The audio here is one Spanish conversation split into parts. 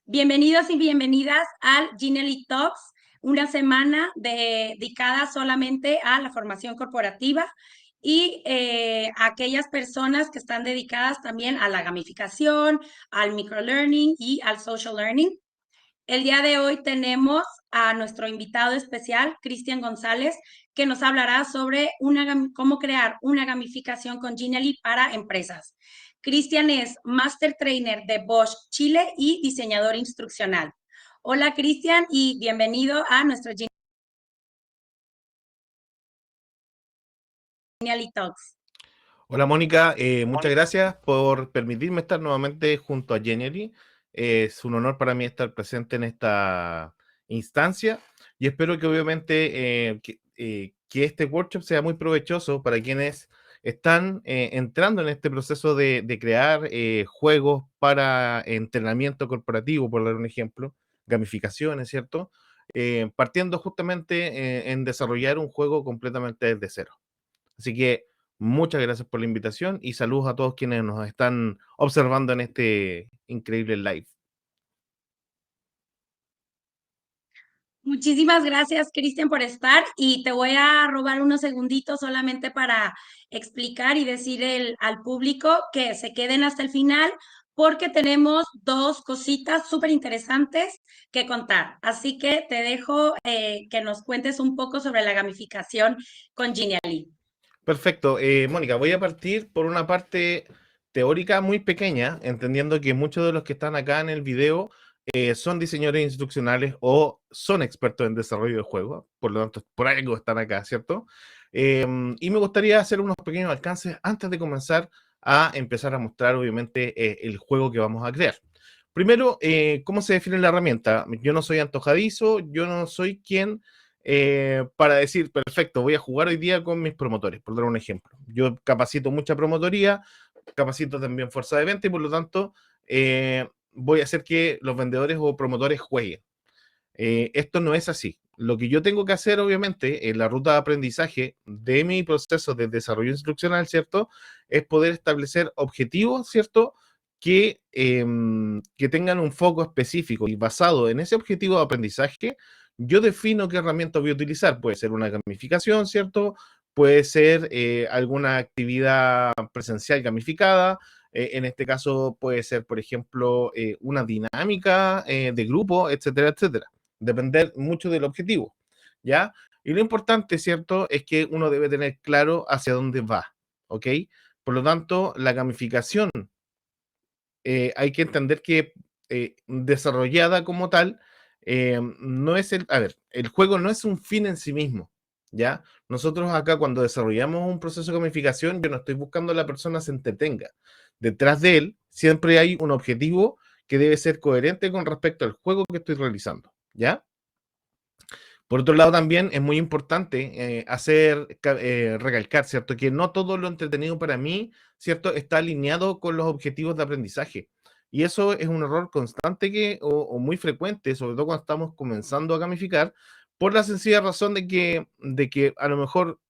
Bienvenidos y bienvenidas al Genially Talks, una semana dedicada solamente a la formación corporativa y a aquellas personas que están dedicadas también a la gamificación, al microlearning y al social learning. El día de hoy tenemos a nuestro invitado especial, Cristian González, que nos hablará sobre cómo crear una gamificación con Genially para empresas. Cristian es Master Trainer de Bosch Chile y diseñador instruccional. Hola, Cristian, y bienvenido a nuestro Genially Talks. Hola Mónica, muchas gracias por permitirme estar nuevamente junto a Genially. Es un honor para mí estar presente en esta instancia y espero que obviamente que este workshop sea muy provechoso para quienes están entrando en este proceso de crear juegos para entrenamiento corporativo, por dar un ejemplo, gamificaciones, ¿cierto? Partiendo justamente en desarrollar un juego completamente desde cero. Así que muchas gracias por la invitación y saludos a todos quienes nos están observando en este increíble live. Muchísimas gracias, Cristian, por estar y te voy a robar unos segunditos solamente para explicar y decir al público que se queden hasta el final porque tenemos dos cositas súper interesantes que contar. Así que te dejo que nos cuentes un poco sobre la gamificación con Genially. Perfecto. Mónica, voy a partir por una parte teórica muy pequeña, entendiendo que muchos de los que están acá en el video son diseñadores instruccionales o son expertos en desarrollo de juegos, por lo tanto, por algo están acá, ¿cierto? Y me gustaría hacer unos pequeños alcances antes de comenzar a empezar a mostrar, obviamente, el juego que vamos a crear. Primero, ¿cómo se define la herramienta? Yo no soy antojadizo, yo no soy quien para decir, perfecto, voy a jugar hoy día con mis promotores, por dar un ejemplo. Yo capacito mucha promotoría, capacito también fuerza de venta y por lo tanto voy a hacer que los vendedores o promotores jueguen. Esto no es así. Lo que yo tengo que hacer, obviamente, en la ruta de aprendizaje de mi proceso de desarrollo instruccional, ¿cierto? Es poder establecer objetivos, ¿cierto? Que tengan un foco específico y basado en ese objetivo de aprendizaje, yo defino qué herramienta voy a utilizar. Puede ser una gamificación, ¿cierto? Puede ser alguna actividad presencial gamificada. En este caso puede ser, por ejemplo, una dinámica de grupo, etcétera, etcétera. Depender mucho del objetivo, ¿ya? Y lo importante, ¿cierto? Es que uno debe tener claro hacia dónde va, ¿ok? Por lo tanto, la gamificación hay que entender que desarrollada como tal, no es a ver, el juego no es un fin en sí mismo, ¿ya? Nosotros acá cuando desarrollamos un proceso de gamificación, yo no estoy buscando a la persona se entretenga. Detrás de él siempre hay un objetivo que debe ser coherente con respecto al juego que estoy realizando, ¿ya? Por otro lado, también es muy importante recalcar, ¿cierto? Que no todo lo entretenido para mí, ¿cierto? Está alineado con los objetivos de aprendizaje. Y eso es un error constante o muy frecuente, sobre todo cuando estamos comenzando a gamificar, por la sencilla razón de que a lo mejor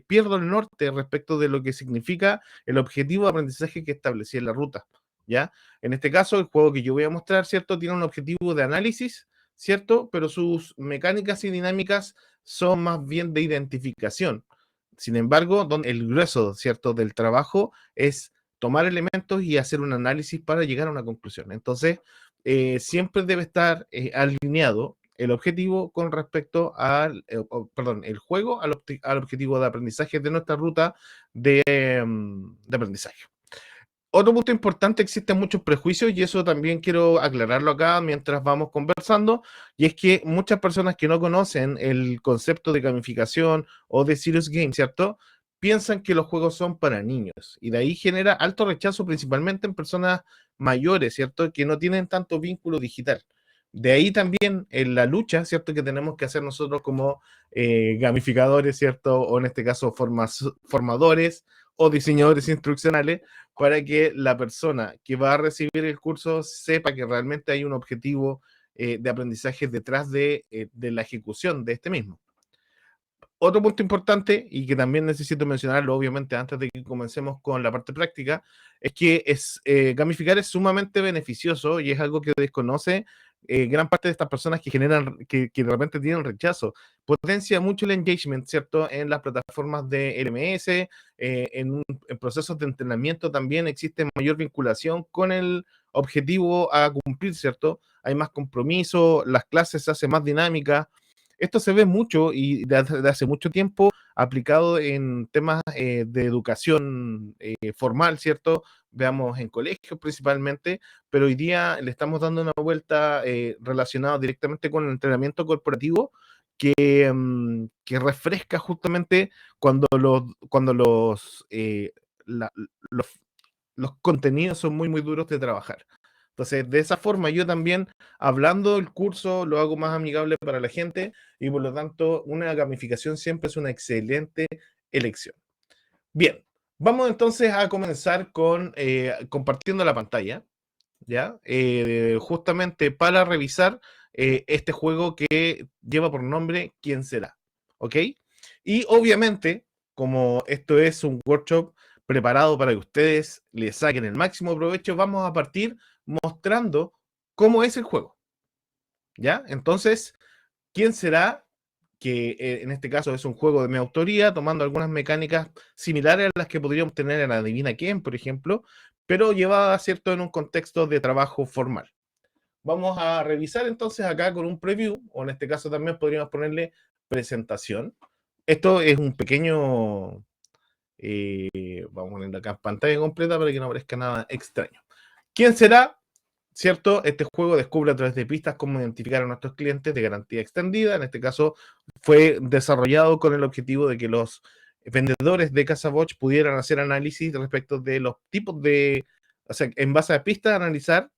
pierdo el norte respecto de lo que significa el objetivo de aprendizaje que establecí en la ruta, ¿ya? En este caso, el juego que yo voy a mostrar, ¿cierto? Tiene un objetivo de análisis, ¿cierto? Pero sus mecánicas y dinámicas son más bien de identificación. Sin embargo, el grueso, ¿cierto?, del trabajo es tomar elementos y hacer un análisis para llegar a una conclusión. Entonces, siempre debe estar alineado el objetivo con respecto perdón, el juego al objetivo de aprendizaje de nuestra ruta de aprendizaje. Otro punto importante, existen muchos prejuicios y eso también quiero aclararlo acá mientras vamos conversando, y es que muchas personas que no conocen el concepto de gamificación o de serious game, ¿cierto? Piensan que los juegos son para niños y de ahí genera alto rechazo principalmente en personas mayores, ¿cierto? Que no tienen tanto vínculo digital. De ahí también en la lucha, ¿cierto? Que tenemos que hacer nosotros como gamificadores, ¿cierto? O en este caso formadores o diseñadores instruccionales, para que la persona que va a recibir el curso sepa que realmente hay un objetivo de aprendizaje detrás de la ejecución de este mismo. Otro punto importante, y que también necesito mencionarlo, obviamente, antes de que comencemos con la parte práctica, es que gamificar es sumamente beneficioso y es algo que desconoce gran parte de estas personas que que de repente tienen rechazo. Potencia mucho el engagement, ¿cierto? En las plataformas de LMS, en procesos de entrenamiento también existe mayor vinculación con el objetivo a cumplir, ¿cierto? Hay más compromiso, las clases se hacen más dinámicas. Esto se ve mucho y de hace mucho tiempo aplicado en temas de educación formal, ¿cierto? Veamos en colegios principalmente, pero hoy día le estamos dando una vuelta relacionada directamente con el entrenamiento corporativo que refresca justamente cuando la- los, los contenidos son muy, muy duros de trabajar. Entonces, de esa forma, yo también, hablando del curso, lo hago más amigable para la gente y por lo tanto, una gamificación siempre es una excelente elección. Bien, vamos entonces a comenzar con compartiendo la pantalla, ¿ya? Justamente para revisar este juego que lleva por nombre ¿Quién será? ¿Ok? Y obviamente, como esto es un workshop preparado para que ustedes le saquen el máximo provecho, vamos a partir mostrando cómo es el juego, ¿ya? Entonces, ¿quién será? Que en este caso es un juego de mi autoría, tomando algunas mecánicas similares a las que podríamos tener en Adivina quién, por ejemplo, pero llevadas, ¿cierto?, en un contexto de trabajo formal. Vamos a revisar entonces acá con un preview, o en este caso también podríamos ponerle presentación. Esto es un pequeño, vamos a ponerle acá en pantalla completa para que no aparezca nada extraño. ¿Quién será? ¿Cierto? Este juego descubre a través de pistas cómo identificar a nuestros clientes de garantía extendida. En este caso, fue desarrollado con el objetivo de que los vendedores de CasaBoch pudieran hacer análisis respecto de los tipos de, o sea, en base a pistas, analizar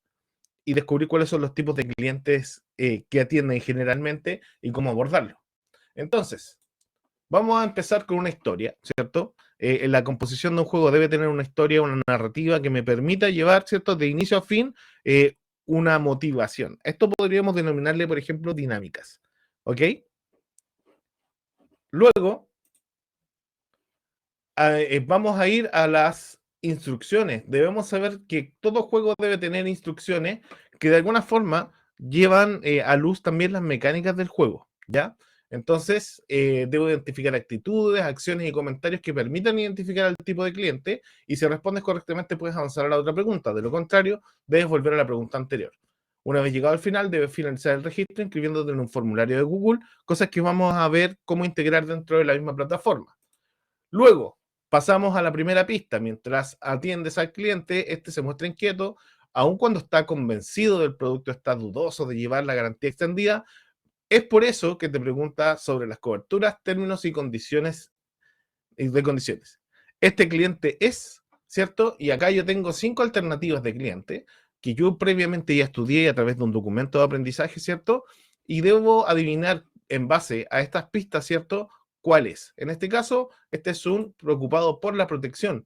y descubrir cuáles son los tipos de clientes que atienden generalmente y cómo abordarlo. Entonces, vamos a empezar con una historia, ¿cierto? La composición de un juego debe tener una historia, una narrativa que me permita llevar, ¿cierto? De inicio a fin, una motivación. Esto podríamos denominarle, por ejemplo, dinámicas, ¿ok? Luego, vamos a ir a las instrucciones. Debemos saber que todo juego debe tener instrucciones que de alguna forma llevan a luz también las mecánicas del juego, ¿ya? Entonces, debo identificar actitudes, acciones y comentarios que permitan identificar al tipo de cliente y si respondes correctamente puedes avanzar a la otra pregunta. De lo contrario, debes volver a la pregunta anterior. Una vez llegado al final, debes finalizar el registro inscribiéndote en un formulario de Google, cosas que vamos a ver cómo integrar dentro de la misma plataforma. Luego, pasamos a la primera pista. Mientras atiendes al cliente, este se muestra inquieto, aun cuando está convencido del producto, está dudoso de llevar la garantía extendida. Es por eso que te pregunta sobre las coberturas, términos y condiciones de condiciones. Este cliente es, ¿cierto? Y acá yo tengo 5 alternativas de cliente que yo previamente ya estudié a través de un documento de aprendizaje, ¿cierto? Y debo adivinar en base a estas pistas, ¿cierto? ¿Cuál es? En este caso, este es un preocupado por la protección.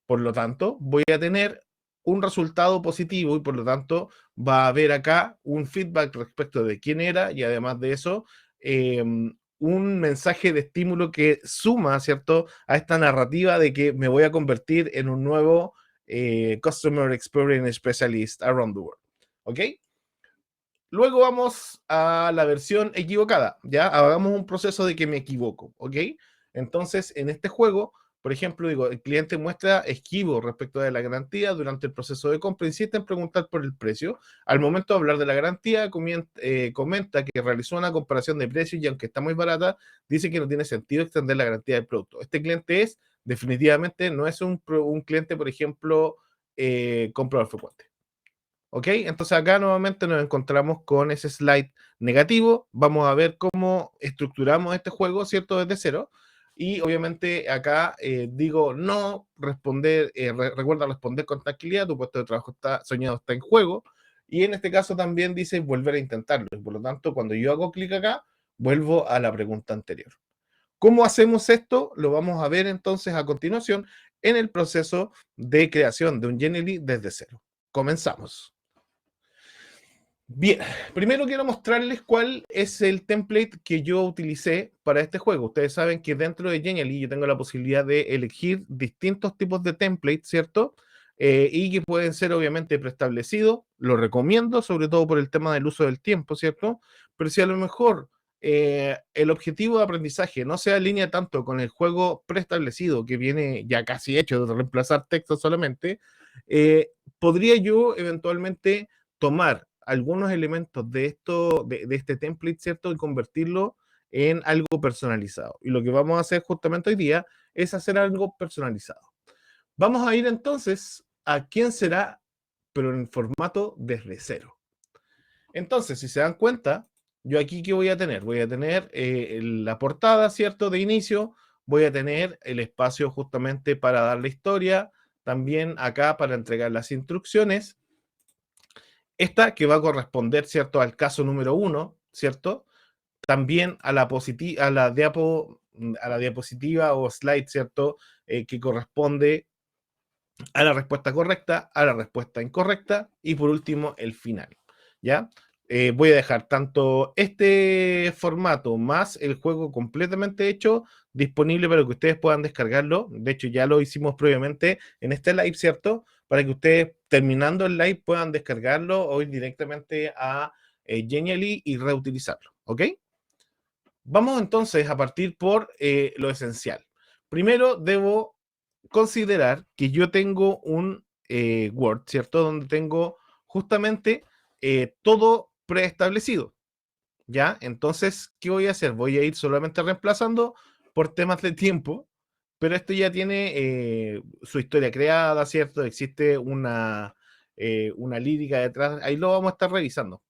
Por lo tanto, voy a tener un resultado positivo y por lo tanto va a haber acá un feedback respecto de quién era y además de eso, un mensaje de estímulo que suma, ¿cierto?, a esta narrativa de que me voy a convertir en un nuevo Customer Experience Specialist around the world. ¿Ok? Luego vamos a la versión equivocada, ¿ya? Hagamos un proceso de que me equivoco, ¿ok? Entonces, en este juego, por ejemplo, digo, el cliente muestra esquivo respecto de la garantía durante el proceso de compra, insiste en preguntar por el precio. Al momento de hablar de la garantía, comenta que realizó una comparación de precios y aunque está muy barata, dice que no tiene sentido extender la garantía del producto. Este cliente definitivamente, no es un cliente, por ejemplo, comprador frecuente. ¿Ok? Entonces acá nuevamente nos encontramos con ese slide negativo. Vamos a ver cómo estructuramos este juego, ¿cierto? Desde cero. Y obviamente acá digo no, responder, recuerda responder con tranquilidad, tu puesto de trabajo soñado está en juego. Y en este caso también dice volver a intentarlo. Y por lo tanto, cuando yo hago clic acá, vuelvo a la pregunta anterior. ¿Cómo hacemos esto? Lo vamos a ver entonces a continuación en el proceso de creación de un Genially desde cero. Comenzamos. Bien, primero quiero mostrarles cuál es el template que yo utilicé para este juego. Ustedes saben que dentro de Genially yo tengo la posibilidad de elegir distintos tipos de templates, ¿cierto? Y que pueden ser obviamente preestablecidos. Lo recomiendo, sobre todo por el tema del uso del tiempo, ¿cierto? Pero si a lo mejor el objetivo de aprendizaje no se alinea tanto con el juego preestablecido, que viene ya casi hecho de reemplazar texto solamente, podría yo eventualmente tomar algunos elementos de esto, de este template, ¿cierto? Y convertirlo en algo personalizado. Y lo que vamos a hacer justamente hoy día es hacer algo personalizado. Vamos a ir entonces a quién será, pero en formato desde cero. Entonces, si se dan cuenta, yo aquí ¿qué voy a tener? Voy a tener la portada, ¿cierto? De inicio, voy a tener el espacio justamente para dar la historia, también acá para entregar las instrucciones, esta que va a corresponder, ¿cierto? Al caso número 1, ¿cierto? También a la, a la diapositiva o slide, ¿cierto? Que corresponde a la respuesta correcta, a la respuesta incorrecta y por último el final, ¿ya? Voy a dejar tanto este formato más el juego completamente hecho disponible para que ustedes puedan descargarlo. De hecho, ya lo hicimos previamente en este live, ¿cierto? Para que ustedes, terminando el live, puedan descargarlo o ir directamente a Genially y reutilizarlo, ¿ok? Vamos entonces a partir por lo esencial. Primero debo considerar que yo tengo un Word, ¿cierto? Donde tengo justamente todo preestablecido, ¿ya? Entonces, ¿qué voy a hacer? Voy a ir solamente reemplazando por temas de tiempo, pero esto ya tiene su historia creada, ¿cierto? Existe una lírica detrás, ahí lo vamos a estar revisando.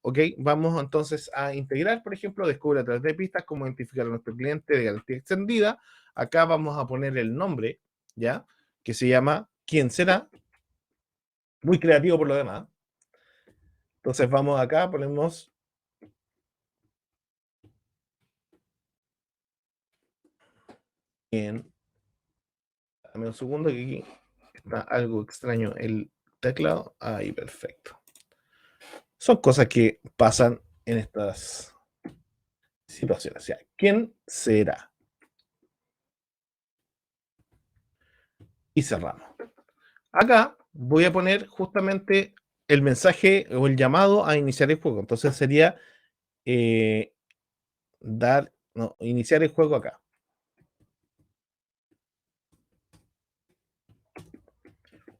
Ok, vamos entonces a integrar, por ejemplo, descubre a través de pistas cómo identificar a nuestro cliente de garantía extendida. Acá vamos a poner el nombre, ¿ya? Que se llama ¿Quién será? Muy creativo por lo demás. Entonces vamos acá, ponemos en... Dame un segundo que aquí está algo extraño el teclado. Ahí, perfecto. Son cosas que pasan en estas situaciones. ¿Ya? ¿Quién será? Y cerramos. Acá voy a poner justamente el mensaje o el llamado a iniciar el juego. Entonces sería iniciar el juego acá.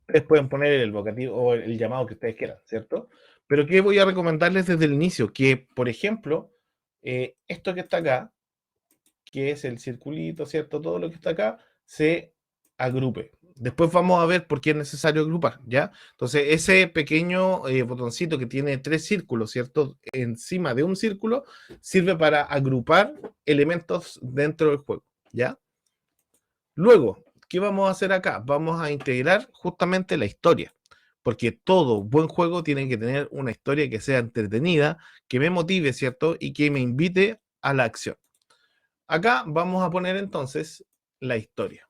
Ustedes pueden poner el vocativo o el llamado que ustedes quieran, ¿cierto? Pero ¿qué voy a recomendarles desde el inicio? Que, por ejemplo, esto que está acá, que es el circulito, ¿cierto? Todo lo que está acá se agrupe. Después vamos a ver por qué es necesario agrupar, ¿ya? Entonces, ese pequeño botoncito que tiene 3 círculos, ¿cierto? Encima de un círculo, sirve para agrupar elementos dentro del juego, ¿ya? Luego, ¿qué vamos a hacer acá? Vamos a integrar justamente la historia, porque todo buen juego tiene que tener una historia que sea entretenida, que me motive, ¿cierto? Y que me invite a la acción. Acá vamos a poner entonces la historia.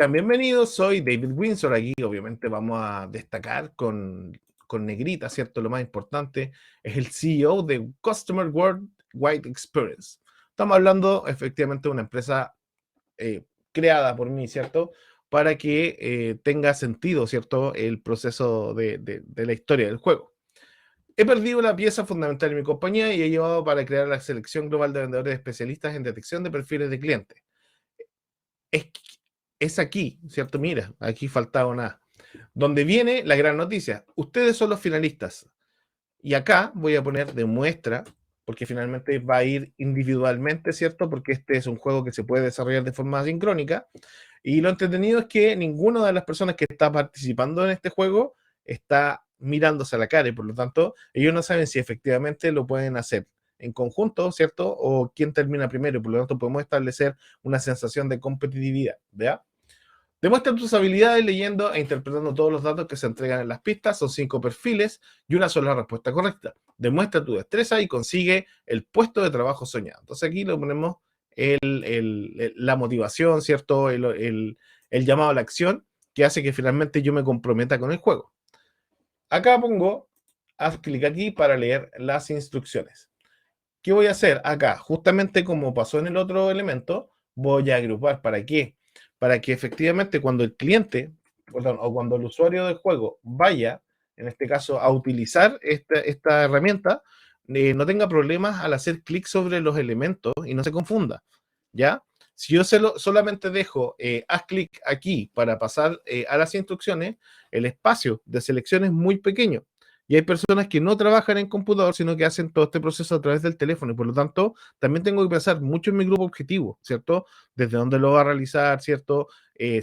Bienvenidos, soy David Windsor. Aquí obviamente vamos a destacar con negrita, ¿cierto? Lo más importante es el CEO de Customer Worldwide Experience. Estamos hablando efectivamente de una empresa creada por mí, ¿cierto? Para que tenga sentido, ¿cierto? El proceso de la historia del juego. He perdido la pieza fundamental de mi compañía y he llevado para crear la selección global de vendedores especialistas en detección de perfiles de clientes. Es aquí, ¿cierto? Mira, aquí faltaba nada. Donde viene la gran noticia. Ustedes son los finalistas. Y acá voy a poner de muestra, porque finalmente va a ir individualmente, ¿cierto? Porque este es un juego que se puede desarrollar de forma sincrónica. Y lo entretenido es que ninguna de las personas que está participando en este juego está mirándose a la cara y por lo tanto ellos no saben si efectivamente lo pueden hacer en conjunto, ¿cierto? O quién termina primero y por lo tanto podemos establecer una sensación de competitividad, ¿verdad? Demuestra tus habilidades leyendo e interpretando todos los datos que se entregan en las pistas. Son 5 perfiles y una sola respuesta correcta. Demuestra tu destreza y consigue el puesto de trabajo soñado. Entonces aquí le ponemos la motivación, ¿cierto? El llamado a la acción que hace que finalmente yo me comprometa con el juego. Acá pongo haz clic aquí para leer las instrucciones. ¿Qué voy a hacer acá? Justamente como pasó en el otro elemento, voy a agrupar. ¿Para qué? Para que efectivamente cuando el cliente, perdón, o cuando el usuario del juego vaya, en este caso, a utilizar esta herramienta, no tenga problemas al hacer clic sobre los elementos y no se confunda, ¿ya? Si yo solamente dejo, haz clic aquí para pasar a las instrucciones, el espacio de selección es muy pequeño. Y hay personas que no trabajan en computador, sino que hacen todo este proceso a través del teléfono. Y por lo tanto, también tengo que pensar mucho en mi grupo objetivo, ¿cierto? Desde dónde lo va a realizar, ¿cierto?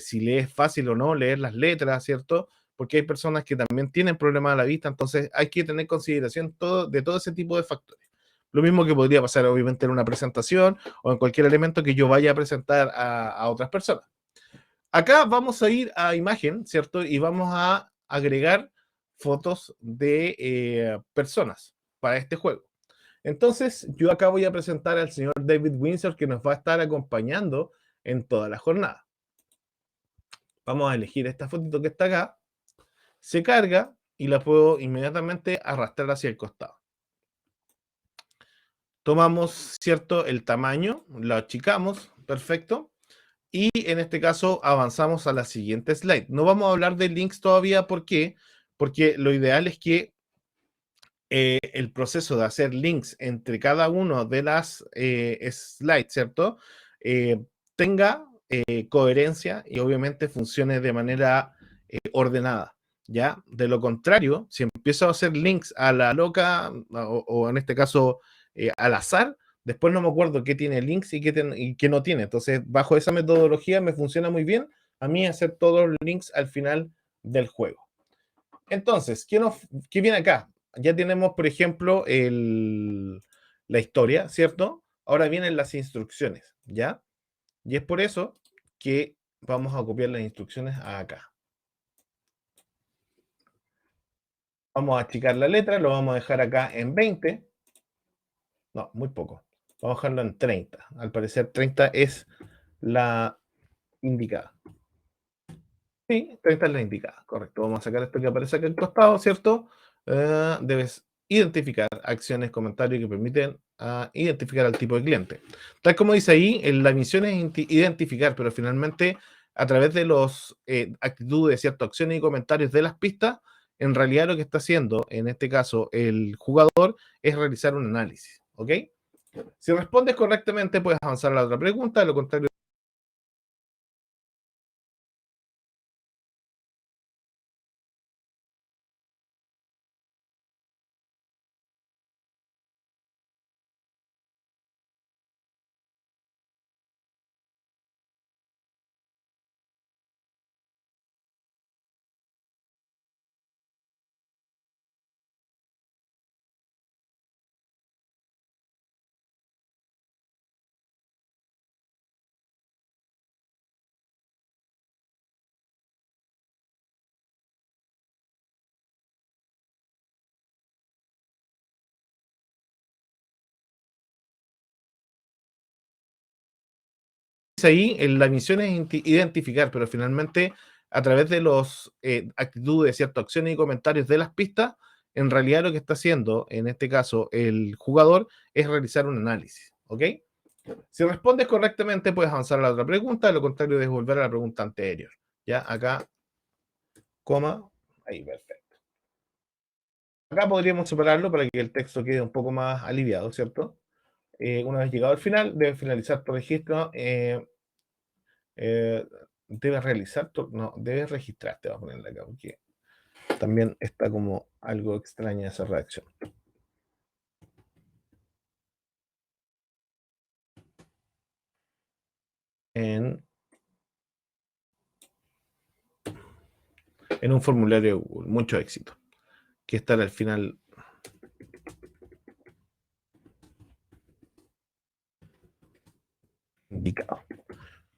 Si le es fácil o no leer las letras, ¿cierto? Porque hay personas que también tienen problemas a la vista, entonces hay que tener consideración de todo ese tipo de factores. Lo mismo que podría pasar, obviamente, en una presentación o en cualquier elemento que yo vaya a presentar a otras personas. Acá vamos a ir a imagen, ¿cierto? Y vamos a agregar fotos de personas para este juego. Entonces, yo acá voy a presentar al señor David Windsor, que nos va a estar acompañando en toda la jornada. Vamos a elegir esta fotito que está acá, se carga y la puedo inmediatamente arrastrar hacia el costado. Tomamos, ¿cierto?, el tamaño, lo achicamos, perfecto. Y en este caso avanzamos a la siguiente slide. No vamos a hablar de links todavía, ¿por qué? Porque lo ideal es que el proceso de hacer links entre cada uno de las slides, ¿cierto? Tenga coherencia y obviamente funcione de manera ordenada, ¿ya? De lo contrario, si empiezo a hacer links a la loca o en este caso al azar, después no me acuerdo qué tiene links y qué no tiene. Entonces, bajo esa metodología me funciona muy bien a mí hacer todos los links al final del juego. Entonces, ¿qué viene acá? Ya tenemos, por ejemplo, la historia, ¿cierto? Ahora vienen las instrucciones, ¿ya? Y es por eso que vamos a copiar las instrucciones acá. Vamos a achicar la letra, lo vamos a dejar acá en 20. No, muy poco. Vamos a dejarlo en 30. Al parecer 30 es la indicada. Sí, 30 es la indicada, correcto. Vamos a sacar esto que aparece acá al costado, ¿cierto? Debes identificar acciones, comentarios que permiten identificar al tipo de cliente. Tal como dice ahí, la misión es identificar, pero finalmente a través de las actitudes, ¿cierto? Acciones y comentarios de las pistas, en realidad lo que está haciendo, en este caso, el jugador, es realizar un análisis, ¿ok? Si respondes correctamente, puedes avanzar a la otra pregunta, de lo contrario, ahí, la misión es identificar, pero finalmente a través de las actitudes, ¿cierto? Acciones y comentarios de las pistas, en realidad lo que está haciendo, en este caso, el jugador, es realizar un análisis, ¿ok? Si respondes correctamente, puedes avanzar a la otra pregunta, de lo contrario, debes volver a la pregunta anterior. Ya, acá, coma, ahí, perfecto. Acá podríamos separarlo para que el texto quede un poco más aliviado, ¿cierto? Una vez llegado al final, debes finalizar tu registro. Eh, debes realizar, no, debes registrarte, voy a ponerle acá, porque también está como algo extraña esa reacción. En un formulario de Google. Mucho éxito. Que estar al final. Indicado.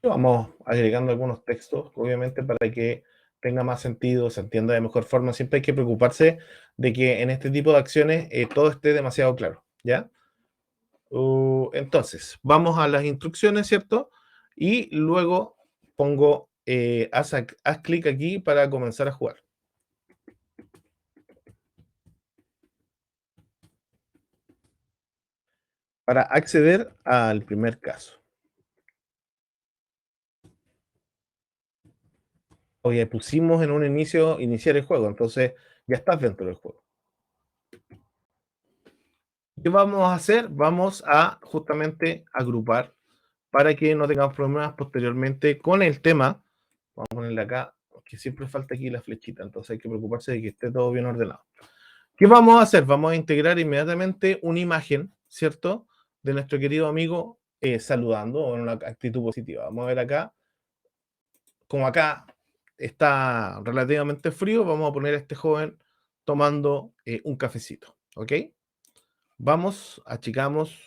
Vamos agregando algunos textos, obviamente, para que tenga más sentido, se entienda de mejor forma. Siempre hay que preocuparse de que en este tipo de acciones todo esté demasiado claro, ¿ya? Entonces, vamos a las instrucciones, ¿cierto? Y luego pongo, haz clic aquí para comenzar a jugar. para acceder al primer caso. Oye, pusimos en un inicio iniciar el juego, entonces ya estás dentro del juego. ¿Qué vamos a hacer? Vamos a justamente agrupar para que no tengamos problemas posteriormente con el tema. Vamos a ponerle acá, que siempre falta aquí la flechita, entonces hay que preocuparse de que esté todo bien ordenado. ¿Qué vamos a hacer? Vamos a integrar inmediatamente una imagen, ¿cierto? De nuestro querido amigo saludando o en una actitud positiva. Vamos a ver acá, como acá está relativamente frío, vamos a poner a este joven tomando un cafecito, ¿ok? Vamos, achicamos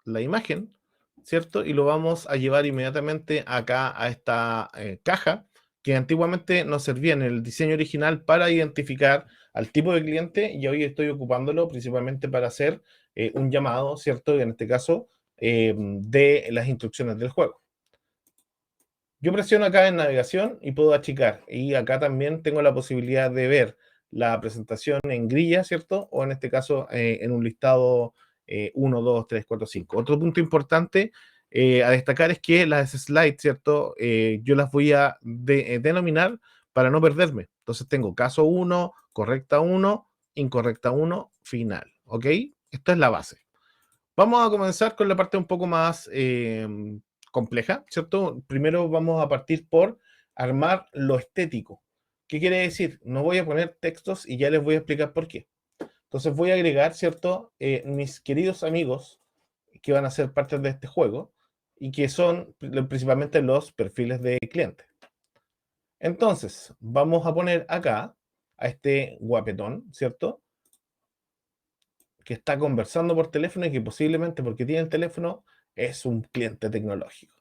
la imagen, ¿cierto? Y lo vamos a llevar inmediatamente acá a esta caja que antiguamente nos servía en el diseño original para identificar al tipo de cliente y hoy estoy ocupándolo principalmente para hacer un llamado, ¿cierto? Y en este caso, de las instrucciones del juego. Yo presiono acá en navegación y puedo achicar. Y acá también tengo la posibilidad de ver la presentación en grilla, ¿cierto? O en este caso en un listado 1, 2, 3, 4, 5. Otro punto importante a destacar es que las slides, ¿cierto? Yo las voy a denominar para no perderme. Entonces tengo caso 1, correcta 1, incorrecta 1, final. ¿Ok? Esta es la base. Vamos a comenzar con la parte un poco más compleja, ¿cierto? Primero vamos a partir por armar lo estético. ¿Qué quiere decir? No voy a poner textos y ya les voy a explicar por qué. Entonces voy a agregar, ¿cierto? Mis queridos amigos que van a ser parte de este juego y que son principalmente los perfiles de clientes. Entonces, vamos a poner acá a este guapetón, ¿cierto? Que está conversando por teléfono y que posiblemente porque tiene el teléfono es un cliente tecnológico.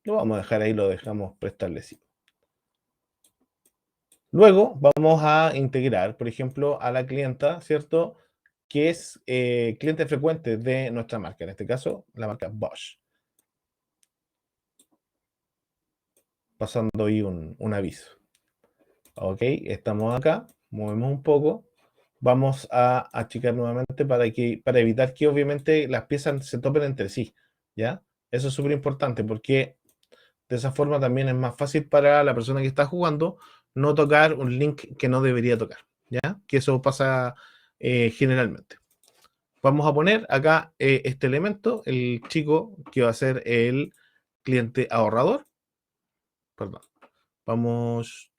Lo vamos a dejar ahí, lo dejamos preestablecido. Luego vamos a integrar, por ejemplo, a la clienta, ¿cierto? Que es cliente frecuente de nuestra marca, en este caso, la marca Bosch. Pasando ahí un aviso. Ok, estamos acá, movemos un poco. Vamos a achicar nuevamente para evitar que obviamente las piezas se topen entre sí, ¿ya? Eso es súper importante porque de esa forma también es más fácil para la persona que está jugando no tocar un link que no debería tocar, ¿ya? Que eso pasa generalmente. Vamos a poner acá este elemento, el chico que va a ser el cliente ahorrador. Perdón. Vamos,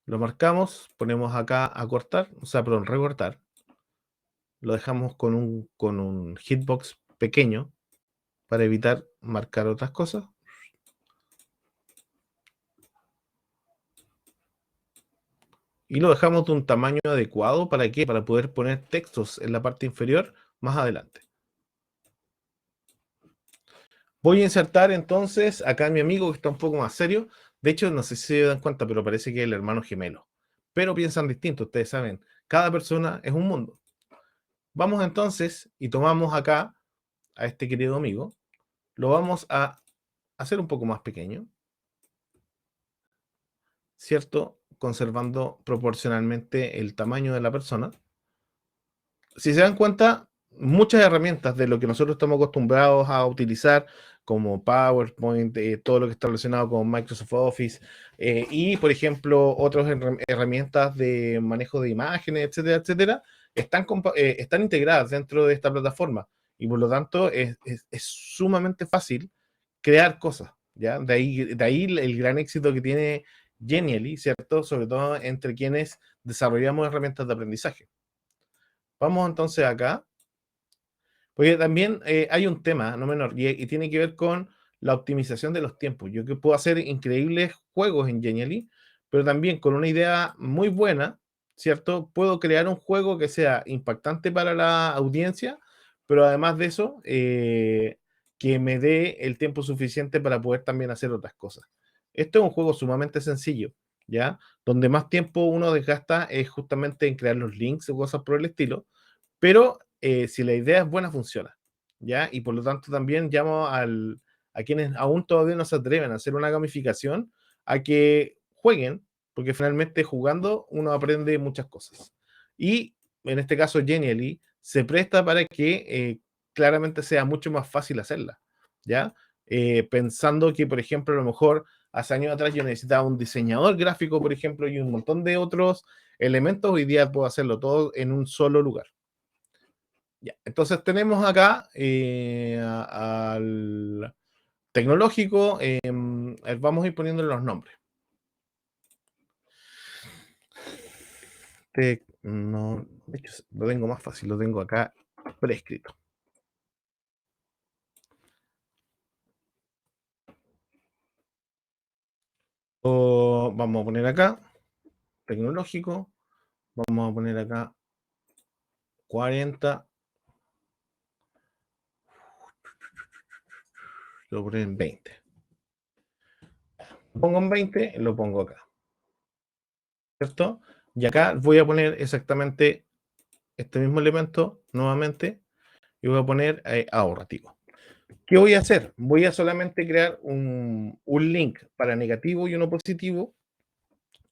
lo marcamos, ponemos acá a cortar, o sea, perdón, recortar. Lo dejamos con un hitbox pequeño para evitar marcar otras cosas. Y lo dejamos de un tamaño adecuado. ¿Para qué? Para poder poner textos en la parte inferior más adelante. Voy a insertar entonces acá a mi amigo que está un poco más serio. De hecho, no sé si se dan cuenta, pero parece que es el hermano gemelo. Pero piensan distinto, ustedes saben. Cada persona es un mundo. Vamos entonces y tomamos acá a este querido amigo. Lo vamos a hacer un poco más pequeño, ¿cierto? Conservando proporcionalmente el tamaño de la persona. Si se dan cuenta, muchas herramientas de lo que nosotros estamos acostumbrados a utilizar, como PowerPoint, todo lo que está relacionado con Microsoft Office, y por ejemplo, otras herramientas de manejo de imágenes, etcétera, etcétera, están integradas dentro de esta plataforma. Y por lo tanto, es sumamente fácil crear cosas, ¿ya? De ahí el gran éxito que tiene Genially, ¿cierto? Sobre todo entre quienes desarrollamos herramientas de aprendizaje. Vamos entonces acá, porque también hay un tema no menor y tiene que ver con la optimización de los tiempos. Yo que puedo hacer increíbles juegos en Genially, pero también con una idea muy buena, ¿cierto? Puedo crear un juego que sea impactante para la audiencia, pero además de eso, que me dé el tiempo suficiente para poder también hacer otras cosas. Esto es un juego sumamente sencillo, ¿ya? Donde más tiempo uno desgasta es justamente en crear los links o cosas por el estilo, pero si la idea es buena, funciona, ¿ya? Y por lo tanto también llamo a quienes aún todavía no se atreven a hacer una gamificación, a que jueguen, porque finalmente jugando uno aprende muchas cosas. Y en este caso Genially se presta para que claramente sea mucho más fácil hacerla, ¿ya? Pensando que, por ejemplo, a lo mejor hace años atrás yo necesitaba un diseñador gráfico, por ejemplo, y un montón de otros elementos, hoy día puedo hacerlo todo en un solo lugar. Ya, entonces tenemos acá al tecnológico, vamos a ir poniéndole los nombres. No, de hecho, lo tengo más fácil, lo tengo acá prescrito. O vamos a poner acá tecnológico, vamos a poner acá 40, lo voy a poner en 20. Lo pongo en 20, lo pongo acá, ¿cierto? Y acá voy a poner exactamente este mismo elemento nuevamente y voy a poner ahorrativo. ¿Qué voy a hacer? Voy a solamente crear un link para negativo y uno positivo.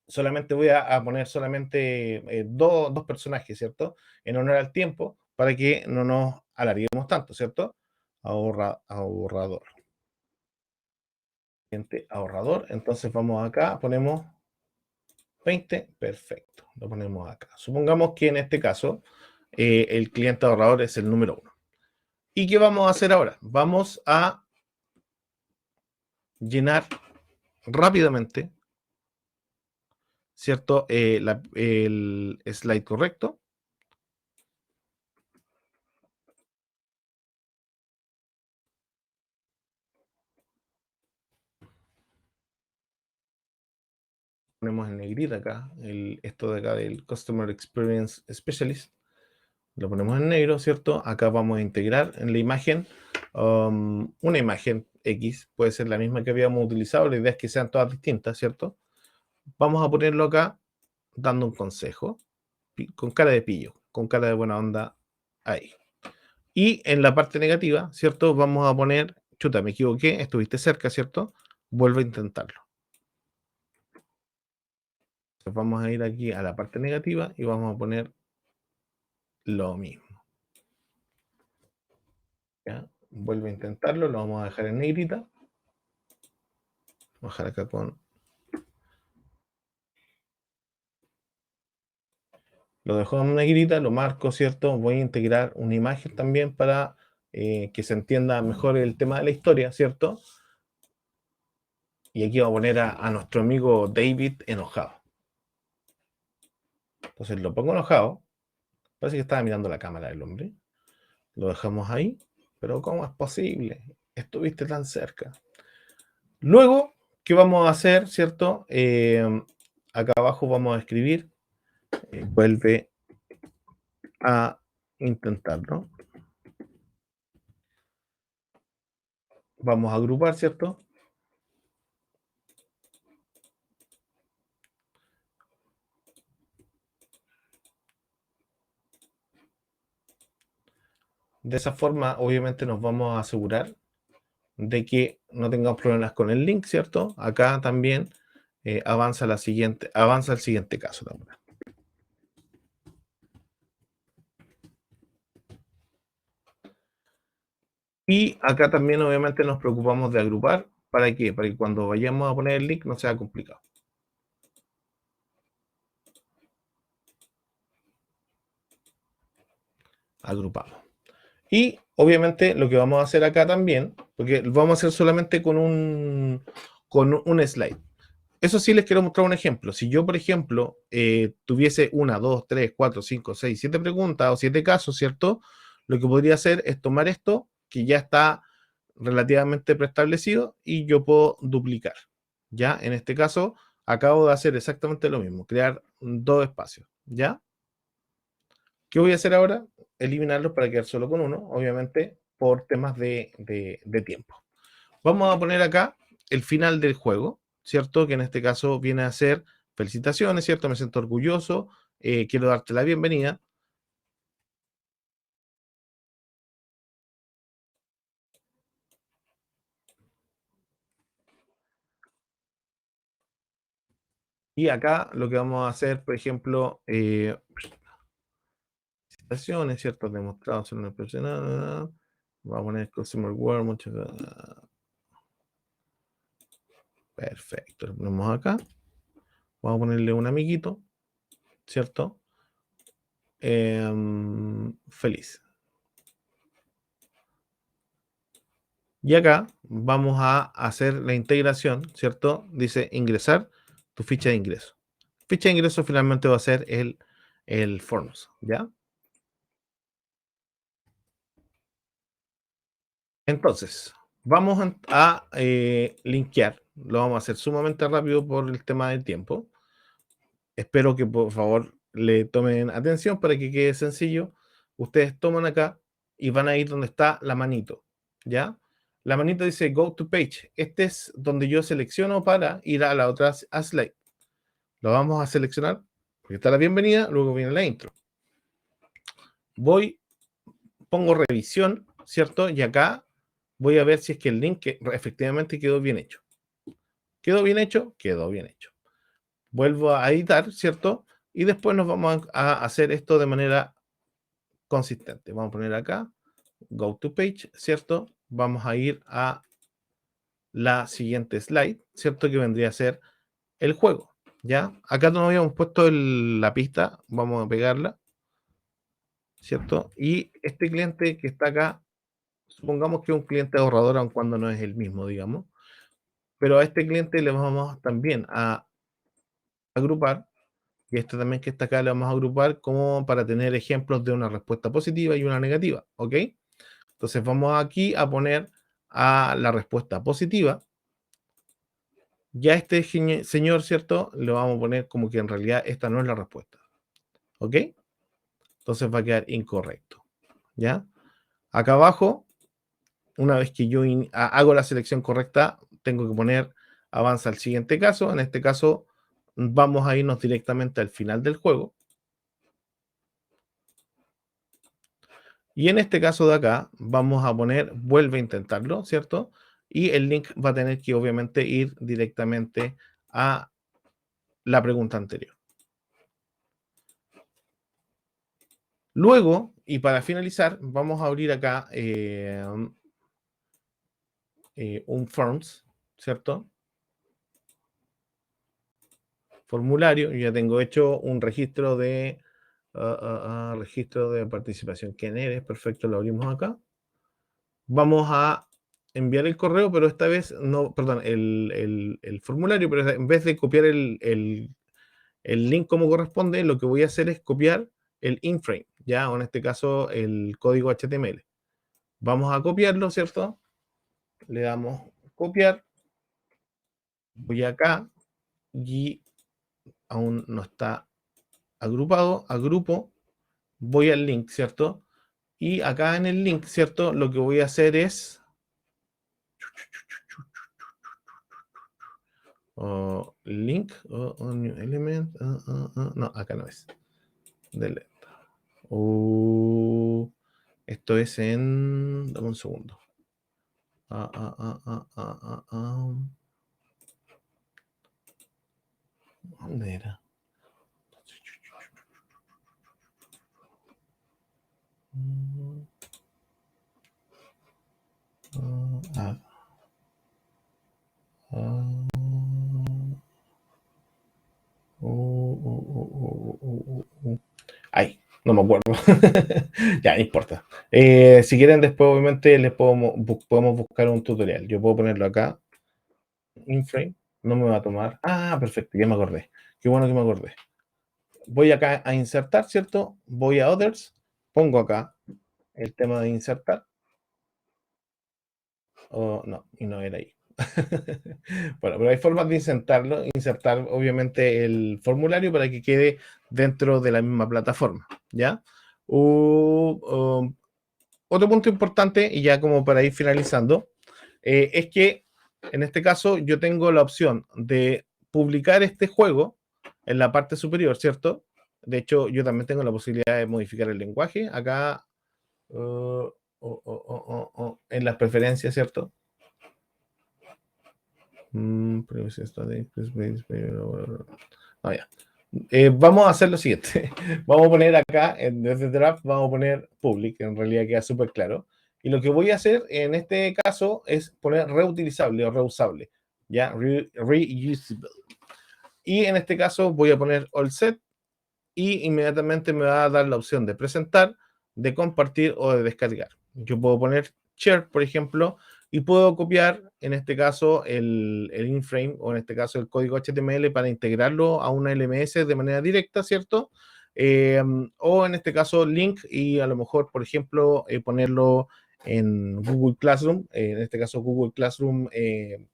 Solamente voy a poner solamente dos personajes, ¿cierto? En honor al tiempo, para que no nos alarguemos tanto, ¿cierto? Ahorrador. Ahorrador. Entonces vamos acá, ponemos 20, perfecto. Lo ponemos acá. Supongamos que en este caso el cliente ahorrador es el número 1. ¿Y qué vamos a hacer ahora? Vamos a llenar rápidamente, ¿cierto? El slide correcto. Ponemos en negrita acá, esto de acá del Customer Experience Specialist, lo ponemos en negro, ¿cierto? Acá vamos a integrar en la imagen una imagen X, puede ser la misma que habíamos utilizado, la idea es que sean todas distintas, ¿cierto? Vamos a ponerlo acá dando un consejo, con cara de pillo, con cara de buena onda, ahí. Y en la parte negativa, ¿cierto? Vamos a poner, chuta, me equivoqué, estuviste cerca, ¿cierto? Vuelve a intentarlo. Entonces vamos a ir aquí a la parte negativa y vamos a poner lo mismo. ¿Ya? Vuelve a intentarlo, lo vamos a dejar en negrita. Vamos a dejar acá con... Lo dejo en negrita, lo marco, ¿cierto? Voy a integrar una imagen también para que se entienda mejor el tema de la historia, ¿cierto? Y aquí vamos a poner a nuestro amigo David enojado. Entonces lo pongo enojado. Parece que estaba mirando la cámara el hombre. Lo dejamos ahí. Pero ¿cómo es posible? Estuviste tan cerca. Luego, ¿qué vamos a hacer, cierto? Acá abajo vamos a escribir, vuelve a intentarlo. Vamos a agrupar, ¿cierto? De esa forma, obviamente, nos vamos a asegurar de que no tengamos problemas con el link, ¿cierto? Acá también avanza el siguiente caso también. Y acá también, obviamente, nos preocupamos de agrupar. ¿Para qué? Para que cuando vayamos a poner el link no sea complicado. Agrupamos. Y obviamente lo que vamos a hacer acá también, porque lo vamos a hacer solamente con un slide. Eso sí, les quiero mostrar un ejemplo. Si yo, por ejemplo, tuviese 1, 2, 3, 4, 5, 6, 7 preguntas o 7 casos, ¿cierto? Lo que podría hacer es tomar esto, que ya está relativamente preestablecido, y yo puedo duplicar. ¿Ya? En este caso, acabo de hacer exactamente lo mismo, crear dos espacios. ¿Ya? ¿Qué voy a hacer ahora? Eliminarlos para quedar solo con uno, obviamente, por temas de tiempo. Vamos a poner acá el final del juego, ¿cierto? Que en este caso viene a ser felicitaciones, ¿cierto? Me siento orgulloso, quiero darte la bienvenida. Y acá lo que vamos a hacer, por ejemplo, presentaciones, ¿cierto? Demostrado ser una profesional. Vamos a poner Consumer World, muchas. Perfecto, lo ponemos acá. Vamos a ponerle un amiguito, ¿cierto? Feliz. Y acá vamos a hacer la integración, ¿cierto? Dice ingresar tu ficha de ingreso. Ficha de ingreso finalmente va a ser el Forms, ¿ya? Entonces, vamos a linkear. Lo vamos a hacer sumamente rápido por el tema del tiempo. Espero que por favor le tomen atención para que quede sencillo. Ustedes toman acá y van a ir donde está la manito, ¿ya? La manito dice Go to Page. Este es donde yo selecciono para ir a la otra slide. Lo vamos a seleccionar porque está la bienvenida, luego viene la intro. Pongo revisión, ¿cierto? Y acá voy a ver si es que el link efectivamente quedó bien hecho. ¿Quedó bien hecho? Quedó bien hecho. Vuelvo a editar, ¿cierto? Y después nos vamos a hacer esto de manera consistente. Vamos a poner acá, Go to Page, ¿cierto? Vamos a ir a la siguiente slide, ¿cierto? Que vendría a ser el juego, ¿ya? Acá no habíamos puesto la pista, vamos a pegarla, ¿cierto? Y este cliente que está acá, supongamos que es un cliente ahorrador, aun cuando no es el mismo, digamos. Pero a este cliente le vamos también a agrupar, y este también que está acá le vamos a agrupar como para tener ejemplos de una respuesta positiva y una negativa, ¿ok? Entonces vamos aquí a poner a la respuesta positiva. Ya este señor, ¿cierto? Le vamos a poner como que en realidad esta no es la respuesta, ¿ok? Entonces va a quedar incorrecto, ¿ya? Acá abajo, una vez que yo hago la selección correcta, tengo que poner avanza al siguiente caso. En este caso, vamos a irnos directamente al final del juego. Y en este caso de acá, vamos a poner vuelve a intentarlo, ¿cierto? Y el link va a tener que obviamente ir directamente a la pregunta anterior. Luego, y para finalizar, vamos a abrir acá un Forms, ¿cierto? Formulario. Yo ya tengo hecho un registro de registro de participación. ¿Quién eres? Perfecto, lo abrimos acá. Vamos a enviar el correo, pero esta vez no, perdón, el formulario, pero en vez de copiar el link como corresponde, lo que voy a hacer es copiar el inframe, ya, o en este caso el código HTML. Vamos a copiarlo, ¿cierto? Le damos copiar. Voy acá y aún no está agrupado, agrupo, voy al link, ¿cierto? Y acá en el link, ¿cierto? Lo que voy a hacer es link new element. No, acá no es. Delete. Esto es en. Dame un segundo. ¿Dónde era? Ay, no me acuerdo. Ya, no importa. Si quieren, después obviamente les podemos buscar un tutorial. Yo puedo ponerlo acá. Inframe. No me va a tomar. Ah, perfecto, ya me acordé. Qué bueno que me acordé. Voy acá a insertar, ¿cierto? Voy a Others. Pongo acá el tema de insertar. No, y no era ahí. Bueno, pero hay formas de insertar obviamente el formulario para que quede dentro de la misma plataforma, ¿ya? Otro punto importante, y ya como para ir finalizando, es que en este caso yo tengo la opción de publicar este juego en la parte superior, ¿cierto? De hecho, yo también tengo la posibilidad de modificar el lenguaje acá en las preferencias, ¿cierto? Ya. Vamos a hacer lo siguiente. Vamos a poner acá, desde draft, vamos a poner public, en realidad queda súper claro. Y lo que voy a hacer en este caso es poner reutilizable o reusable, ¿ya? Reusable. Y en este caso voy a poner all set y inmediatamente me va a dar la opción de presentar, de compartir o de descargar. Yo puedo poner share, por ejemplo, y puedo copiar, en este caso, el inframe o en este caso el código HTML para integrarlo a una LMS de manera directa, ¿cierto? O en este caso link y a lo mejor, por ejemplo, ponerlo en Google Classroom, en este caso Google Classroom, el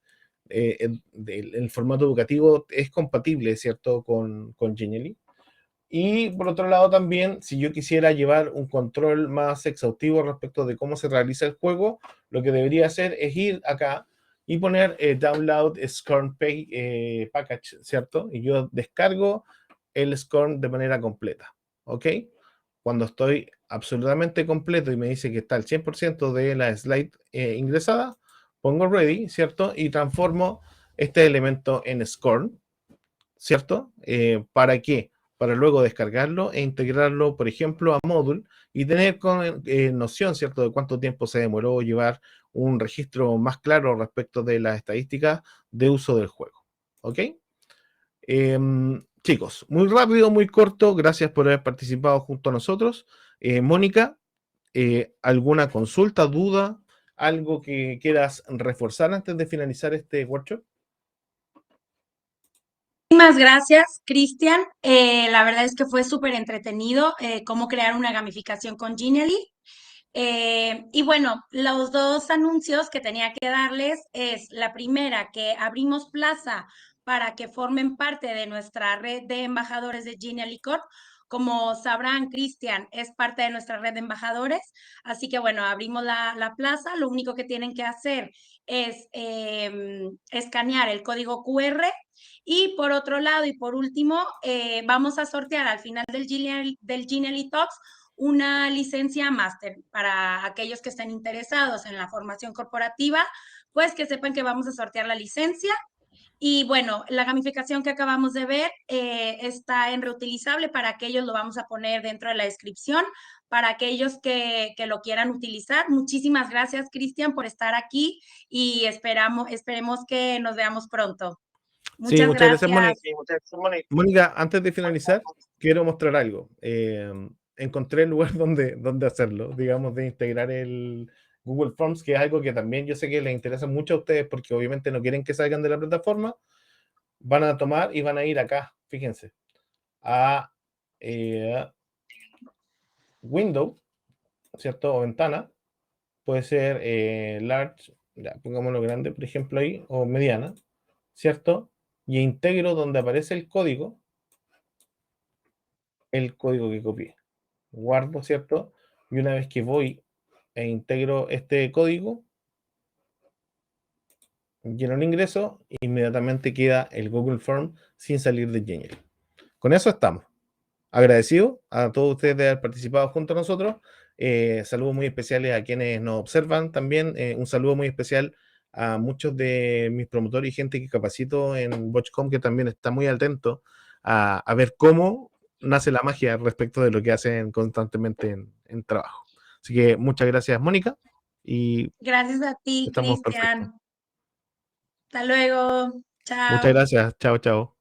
formato educativo es compatible, ¿cierto? Con Genially. Y por otro lado también, si yo quisiera llevar un control más exhaustivo respecto de cómo se realiza el juego, lo que debería hacer es ir acá y poner download Scorn package, ¿cierto? Y yo descargo el Scorn de manera completa, ¿ok? Cuando estoy absolutamente completo y me dice que está el 100% de la slide ingresada, pongo ready, ¿cierto? Y transformo este elemento en Scorn, ¿cierto? ¿Para qué? Para luego descargarlo e integrarlo, por ejemplo, a Moodle y tener noción, ¿cierto?, de cuánto tiempo se demoró llevar un registro más claro respecto de las estadísticas de uso del juego. ¿Ok? Chicos, muy rápido, muy corto, gracias por haber participado junto a nosotros. Mónica, ¿alguna consulta, duda, algo que quieras reforzar antes de finalizar este workshop? Muchísimas gracias, Cristian. La verdad es que fue súper entretenido cómo crear una gamificación con Genially. Y bueno, los dos anuncios que tenía que darles es la primera, que abrimos plaza para que formen parte de nuestra red de embajadores de Genially Corp. Como sabrán, Cristian es parte de nuestra red de embajadores, así que bueno, abrimos la plaza. Lo único que tienen que hacer es escanear el código QR. Y por otro lado y por último, vamos a sortear al final del Genially Talks una licencia máster para aquellos que estén interesados en la formación corporativa, pues que sepan que vamos a sortear la licencia. Y bueno, la gamificación que acabamos de ver está en reutilizable. Para aquellos lo vamos a poner dentro de la descripción, para aquellos que lo quieran utilizar. Muchísimas gracias, Cristian, por estar aquí y esperemos que nos veamos pronto. Sí, Muchas muchas gracias, gracias. Mónica. Mónica, antes de finalizar, quiero mostrar algo. Encontré el lugar donde hacerlo, digamos, de integrar el Google Forms, que es algo que también yo sé que les interesa mucho a ustedes porque obviamente no quieren que salgan de la plataforma. Van a tomar y van a ir acá, fíjense, a Window, ¿cierto? O ventana. Puede ser large, ya, pongámoslo grande, por ejemplo, ahí, o mediana, ¿cierto? Y integro donde aparece el código que copié. Guardo, ¿cierto? Y una vez que voy e integro este código, lleno el ingreso, inmediatamente queda el Google Form sin salir de Gmail. Con eso estamos. Agradecido a todos ustedes de haber participado junto a nosotros. Saludos muy especiales a quienes nos observan también. Un saludo muy especial a muchos de mis promotores y gente que capacito en Watchcom, que también está muy atento a ver cómo nace la magia respecto de lo que hacen constantemente en trabajo. Así que muchas gracias, Mónica, y Gracias a ti, estamos perfectos. Cristian. Hasta luego. Muchas Chao. gracias. Chao, chao.